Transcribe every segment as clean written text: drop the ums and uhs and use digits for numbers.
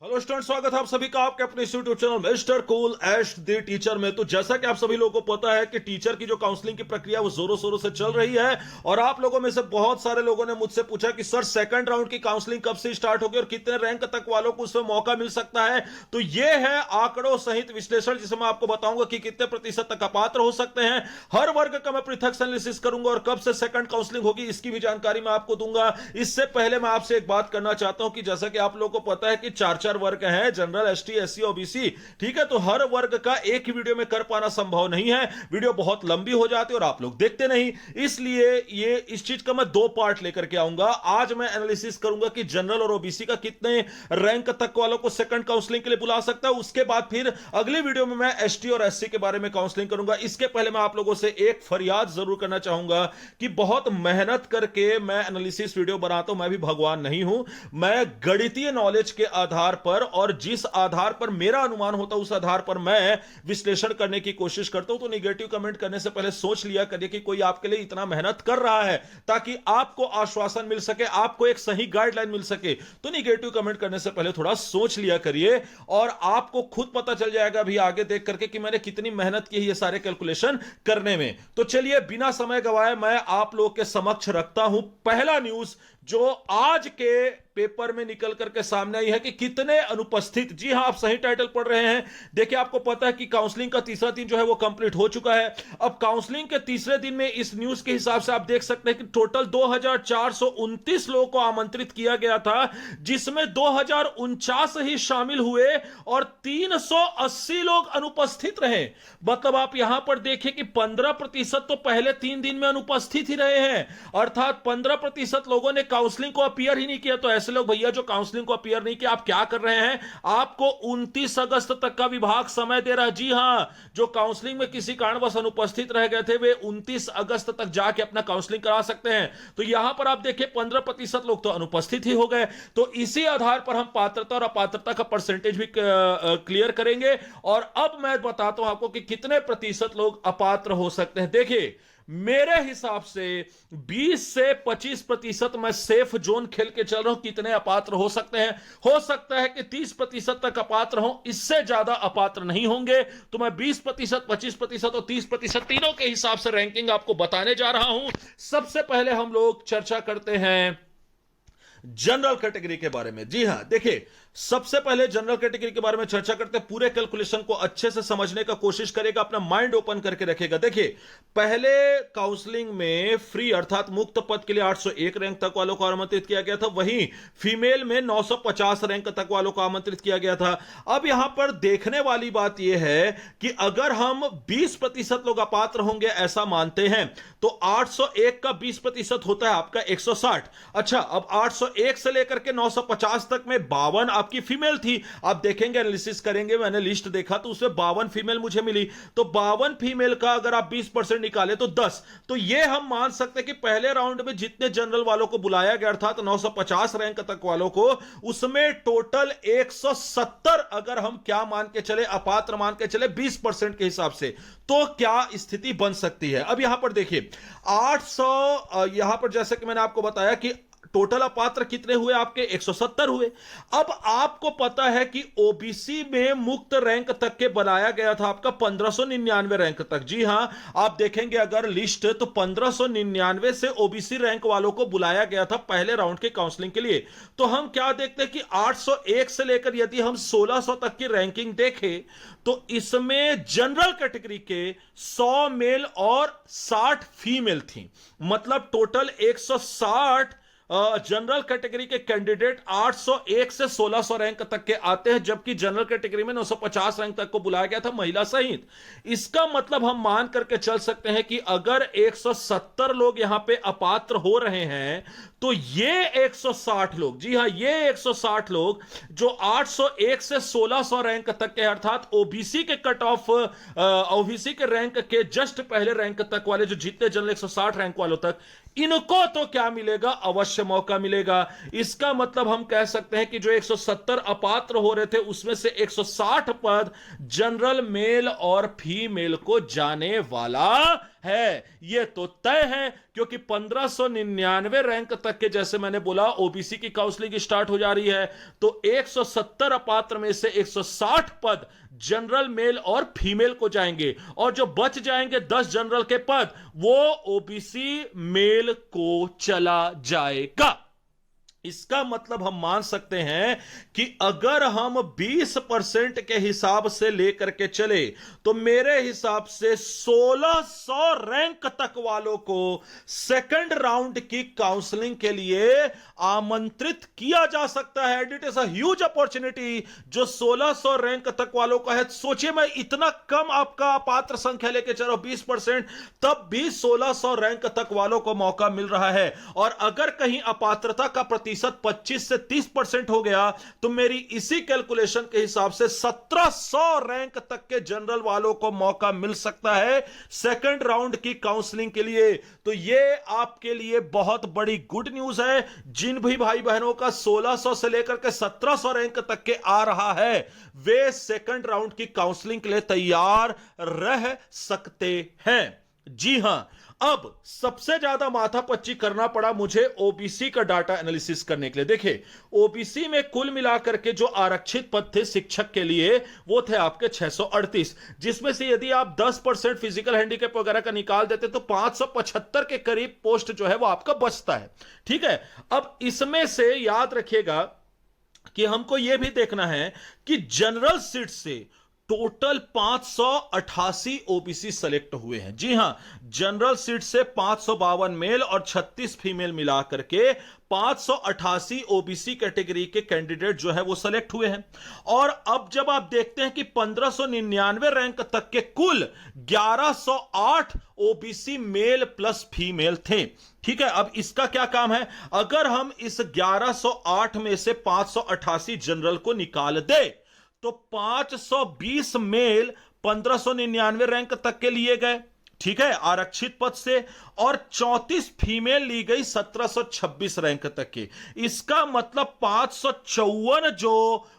Hello student, स्वागत है आप सभी का आपके अपने YouTube channel mister cool Ash the teacher में। तो जैसा कि आप सभी लोगों को पता है कि टीचर की जो काउंसलिंग की प्रक्रिया वो जोरों शोरों से चल रही है और आप लोगों में से बहुत सारे लोगों ने मुझसे पूछा कि सर सेकंड राउंड की काउंसलिंग कब से स्टार्ट होगी और कितने रैंक तक वालों को उसमें मौका मिल सकता है। तो ये है आंकड़ों सहित विश्लेषण जिसमें मैं आपको बताऊंगा कि कितने प्रतिशत तक अपात्र हो सकते हैं। हर वर्ग का मैं पृथक एनालिसिस करूंगा और कब से सेकंड काउंसलिंग होगी इसकी भी जानकारी मैं आपको दूंगा। इससे पहले मैं आपसे एक बात करना चाहता हूं कि जैसा कि आप लोगों को पता है कि चार चार वर्ग हैं, जनरल, एसटी, एससी, ओबीसी। ठीक है, तो हर वर्ग का एक ही वीडियो में कर पाना संभव नहीं है, वीडियो बहुत लंबी हो जाती है और आप लोग देखते नहीं। इसलिए ये इस चीज का मैं दो पार्ट लेकर के आऊंगा। आज मैं एनालिसिस करूंगा कि जनरल और ओबीसी का कितने रैंक तक वालों को सेकंड काउंसलिंग के लिए बुला सकता है। उसके बाद फिर अगली वीडियो में मैं एसटी और एससी के बारे में काउंसलिंग करूंगा। इसके पहले मैं आप लोगों से एक फरियाद जरूर करना चाहूंगा कि बहुत मेहनत करके मैं एनालिसिस वीडियो बनाता हूं। मैं भी भगवान नहीं हूं, मैं गणितीय नॉलेज के आधार पर और जिस आधार पर मेरा अनुमान होता है उस आधार पर मैं विश्लेषण करने की कोशिश करता हूं। तो नेगेटिव कमेंट करने से पहले सोच लिया करिए कि कोई आपके लिए इतना मेहनत कर रहा है ताकि आपको आश्वासन मिल सके, आपको एक सही गाइडलाइन मिल सके। तो नेगेटिव कमेंट करने से पहले थोड़ा सोच लिया करिए और आपको खुद पता चल जाएगा भी आगे देख करके कि मैंने कितनी मेहनत की है ये सारे कैलकुलेशन करने में। तो चलिए बिना समय गवाए मैं आप लोग के समक्ष रखता हूं पहला न्यूज जो आज के पेपर में निकल करके सामने आई है कि कितने अनुपस्थित। जी हां, आप सही टाइटल पढ़ रहे हैं। देखिए, आपको पता है कि काउंसलिंग का तीसरा दिन जो है वो कंप्लीट हो चुका है। अब काउंसलिंग के तीसरे दिन में इस न्यूज के हिसाब से आप देख सकते हैं कि टोटल 2429 लोगों को आमंत्रित किया गया था, जिसमें 2049 ही शामिल हुए और 380 लोग अनुपस्थित रहे। मतलब आप यहां पर देखिए कि 15% तो पहले 3 दिन में अनुपस्थित ही रहे हैं, अर्थात 15% लोगों ने काउंसलिंग को अपीयर ही नहीं किया। तो ऐसे लोग भैया जो काउंसलिंग को अपीयर नहीं किया, आप क्या कर रहे हैं? आपको 29 अगस्त तक का विभाग समय दे रहा है। जी हां, जो काउंसलिंग में किसी कारणवश अनुपस्थित रह गए थे वे 29 अगस्त तक जाके अपना काउंसलिंग करा सकते हैं। तो यहां पर आप देखिए 15% लोग तो अनुपस्थित ही हो गए। तो इसी आधार पर हम पात्रता और अपात्रता का परसेंटेज भी क्लियर करेंगे और अब मैं बताता हूं आपको कि कितने प्रतिशत लोग अपात्र हो सकते हैं। देखिए, मेरे हिसाब से 20 से 25% मैं सेफ जोन खेल के चल रहा हूं। कितने अपात्र हो सकते हैं? हो सकता है कि 30% तक अपात्र हो, इससे ज्यादा अपात्र नहीं होंगे। तो मैं 20%, 25% और 30% तीनों के हिसाब से रैंकिंग आपको बताने जा रहा हूं। सबसे पहले हम लोग चर्चा करते हैं जनरल कैटेगरी के बारे में। जी हां, देखिए, सबसे पहले जनरल कैटेगरी के बारे में चर्चा करते हैं। पूरे कैलकुलेशन को अच्छे से समझने का कोशिश करेगा, अपना माइंड ओपन करके रखेगा। देखिए, पहले काउंसलिंग में फ्री अर्थात मुक्त पद के लिए 801 रैंक तक वालों को आमंत्रित किया गया था, वहीं फीमेल में 950 रैंक तक वालों को आमंत्रित किया गया था। अब यहां पर देखने वाली बात यह है कि अगर हम 20% लोग अपात्र होंगे ऐसा मानते हैं तो 801 का 20% होता है आपका 160। अच्छा, अब 801 से लेकर के 950 तक में 52 आपकी फीमेल थी। आप देखेंगे, एनालिसिस करेंगे, मैंने लिस्ट देखा तो उसमें 52 फीमेल मुझे मिली। तो 52 फीमेल का अगर आप 20% निकाले तो 10। तो यह हम मान सकते हैं कि पहले राउंड में जितने जनरल वालों को बुलाया गया था तो 950 रैंक तक वालों को, उसमें टोटल 170 अगर हम क्या मान के चले, अपात्र मान के चले 20% के हिसाब से, तो क्या स्थिति बन सकती है। अब यहां पर देखिए 800, यहां पर जैसे कि मैंने आपको बताया कि टोटल अपात्र कितने हुए आपके 170 हुए। अब आपको पता है कि ओबीसी में मुक्त रैंक तक के बनाया गया था आपका 1599 रैंक तक। जी हां, आप देखेंगे अगर लिस्ट तो 1599 से ओबीसी रैंक वालों को बुलाया गया था पहले राउंड के काउंसलिंग के लिए। तो हम क्या देखते हैं कि 801 से लेकर यदि हम 1600 तक की रैंकिंग देखें तो इसमें जनरल कैटेगरी के 100 मेल और 60 फीमेल थी। मतलब टोटल 160 जनरल कैटेगरी के कैंडिडेट 801 से 1600 रैंक तक के आते हैं, जबकि जनरल कैटेगरी में 950 रैंक तक को बुलाया गया था महिला सहित। इसका मतलब हम मान करके चल सकते हैं कि अगर 170 लोग यहां पे अपात्र हो रहे हैं तो ये 160 लोग, जी हां, ये 160 लोग जो 801 से 1600 रैंक तक के अर्थात ओबीसी के कट ऑफ, ओबीसी के रैंक के जस्ट पहले रैंक तक वाले जो जितने जनरल 160 रैंक वालों तक, इनको तो क्या मिलेगा, अवश्य मौका मिलेगा। इसका मतलब हम कह सकते हैं कि जो 170 अपात्र हो रहे थे उसमें से 160 पद जनरल मेल और फीमेल को जाने वाला है। यह तो तय है, क्योंकि 1599 रैंक तक के, जैसे मैंने बोला, ओबीसी की काउंसलिंग स्टार्ट हो जा रही है। तो 170 अपात्र में से 160 पद जनरल मेल और फीमेल को जाएंगे, और जो बच जाएंगे 10 जनरल के पद, वो ओबीसी मेल को चला जाएगा। इसका मतलब हम मान सकते हैं कि अगर हम 20% के हिसाब से लेकर के चले तो मेरे हिसाब से 1600 रैंक तक वालों को सेकंड राउंड की काउंसलिंग के लिए आमंत्रित किया जा सकता है। It is a huge opportunity जो 1600 रैंक तक वालों का है। सोचिए, मैं इतना कम आपका पात्र संख्या लेके चलो 20%, तब भी 1600 रैंक तक वालों को मौका मिल रहा है। और अगर कहीं अपात्रता का प्रतिशत 25 से 30% हो गया तो मेरी इसी कैलकुलेशन के हिसाब से 1700 रैंक तक के जनरल वालों को मौका मिल सकता है सेकंड राउंड की काउंसलिंग के लिए। तो यह आपके लिए बहुत बड़ी गुड न्यूज है। जिन भी भाई बहनों का 1600 से लेकर के 1700 रैंक तक के आ रहा है, वे सेकंड राउंड की काउंसलिंग के लिए तैयार रह सकते हैं। जी हां, अब सबसे ज्यादा माथापच्ची करना पड़ा मुझे ओबीसी का डाटा एनालिसिस करने के लिए। देखिए, ओबीसी में कुल मिलाकर के जो आरक्षित पद थे शिक्षक के लिए, वो थे आपके 638, जिसमें से यदि आप 10% फिजिकल हैंडीकैप वगैरह का निकाल देते तो 575 के करीब पोस्ट जो है वो आपका बचता है। ठीक है, अब इसमें से याद रखिएगा कि हमको यह भी देखना है कि जनरल सीट से टोटल 588 ओबीसी सेलेक्ट हुए हैं। जी हां, जनरल सीट से 552 मेल और 36 फीमेल मिलाकर के 588 ओबीसी कैटेगरी के कैंडिडेट जो है वो सेलेक्ट हुए हैं। और अब जब आप देखते हैं कि 1599 रैंक तक के कुल 1108 ओबीसी मेल प्लस फीमेल थे। ठीक है, अब इसका क्या काम है, अगर हम इस 1108 में से 588 जनरल को निकाल दे तो 520 मेल 1599 रैंक तक के लिए गए, ठीक है, आरक्षित पद से, और 34 फीमेल ली गई 1726 रैंक तक की। इसका मतलब 554 जो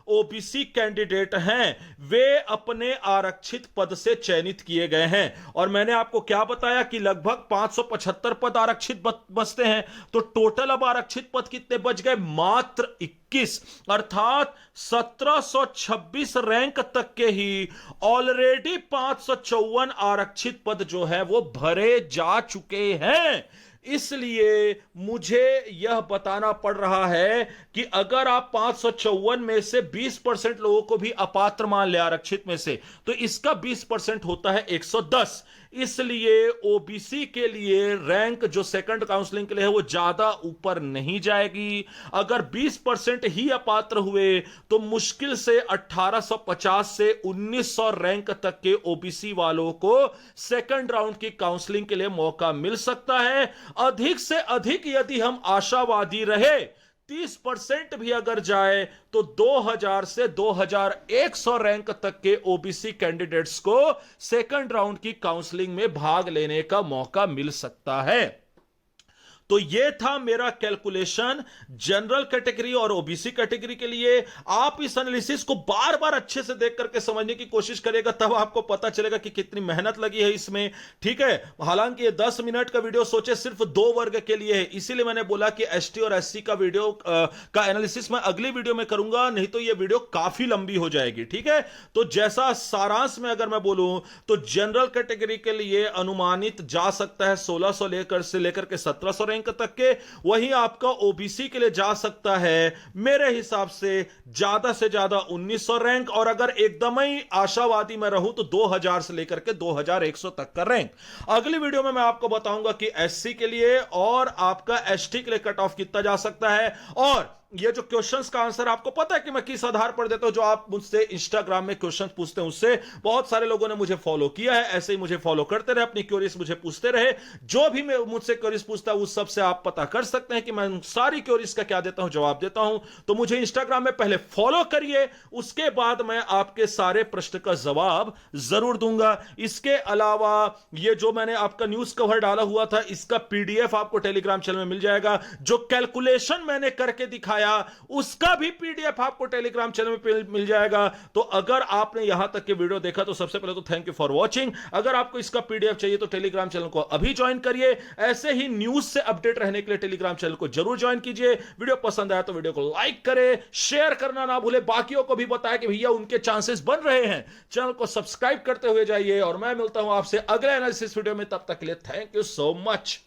ओबीसी कैंडिडेट हैं वे अपने आरक्षित पद से चयनित किए गए हैं। और मैंने आपको क्या बताया कि लगभग 575 पद आरक्षित बचते हैं, तो टोटल अब आरक्षित पद कितने बच गए, मात्र 21, अर्थात 1726 रैंक तक के ही ऑलरेडी 554 आरक्षित पद जो है वो भरे जा चुके हैं। इसलिए मुझे यह बताना पड़ रहा है कि अगर आप 554 में से 20% लोगों को भी अपात्र मान ले आरक्षित में से, तो इसका 20% होता है 110। इसलिए ओबीसी के लिए रैंक जो सेकंड काउंसलिंग के लिए है वो ज्यादा ऊपर नहीं जाएगी। अगर 20% ही अपात्र हुए तो मुश्किल से 1850 से 1900 रैंक तक के ओबीसी वालों को सेकंड राउंड की काउंसलिंग के लिए मौका मिल सकता है। अधिक से अधिक यदि हम आशावादी रहे, 30% भी अगर जाए तो 2000 से 2100 रैंक तक के ओबीसी कैंडिडेट्स को सेकंड राउंड की काउंसलिंग में भाग लेने का मौका मिल सकता है। तो यह था मेरा कैलकुलेशन जनरल कैटेगरी और ओबीसी कैटेगरी के लिए। आप इस एनालिसिस को बार बार अच्छे से देख करके समझने की कोशिश करेगा, तब आपको पता चलेगा कि कितनी मेहनत लगी है इसमें। ठीक है, हालांकि ये 10 मिनट का वीडियो सोचे सिर्फ 2 वर्ग के लिए है, इसीलिए मैंने बोला कि एसटी और एससी का वीडियो का एनालिसिस मैं अगली वीडियो में करूंगा, नहीं तो यह वीडियो काफी लंबी हो जाएगी। ठीक है, तो जैसा सारांश में अगर मैं बोलूं तो जनरल कैटेगरी के लिए अनुमानित जा सकता है 1600 लेकर के 1700 रैंक तक के, वहीं आपका ओबीसी के लिए जा सकता है मेरे हिसाब से ज्यादा 1900 रैंक, और अगर एकदम ही आशावादी मैं रहूं तो 2000 से लेकर के 2100 तक का रैंक। अगली वीडियो में मैं आपको बताऊंगा कि एससी के लिए और आपका एसटी के लिए कट ऑफ कितना जा सकता है, और ये जो क्वेश्चंस का आंसर आपको पता है कि मैं किस आधार पर देता हूं, जो आप मुझसे इंस्टाग्राम में क्वेश्चन पूछते हैं उससे। बहुत सारे लोगों ने मुझे फॉलो किया है, ऐसे ही मुझे फॉलो करते रहे, अपनी क्वेरीज मुझे पूछते रहे। जो भी मैं मुझसे क्वेरीज पूछता हूं उस सब से आप पता कर सकते हैं कि मैं सारी क्वेरीज का क्या देता हूं, जवाब देता हूं। तो मुझे इंस्टाग्राम में पहले फॉलो करिए, उसके बाद मैं आपके सारे प्रश्न का जवाब जरूर दूंगा। इसके अलावा ये जो मैंने आपका न्यूज कवर डाला हुआ था, इसका पीडीएफ आपको टेलीग्राम चैनल में मिल जाएगा। जो कैलकुलेशन मैंने करके दिखाया उसका भी पीडीएफ आपको टेलीग्राम चैनल में मिल जाएगा। तो अगर आपने यहां तक के वीडियो देखा तो सबसे पहले तो थैंक यू फॉर वॉचिंग। अगर आपको इसका पीडीएफ चाहिए तो टेलीग्राम चैनल को अभी ज्वाइन करिए। ऐसे ही न्यूज से अपडेट रहने के लिए टेलीग्राम चैनल को जरूर ज्वाइन कीजिए। वीडियो पसंद आया तो वीडियो को लाइक करें, शेयर करना ना भूले, बाकियों को भी बताएं कि भैया उनके चांसेस बन रहे हैं। चैनल को सब्सक्राइब करते हुए जाइए और मैं मिलता हूं आपसे अगले एनालिसिस वीडियो में। तब तक के लिए थैंक यू सो मच।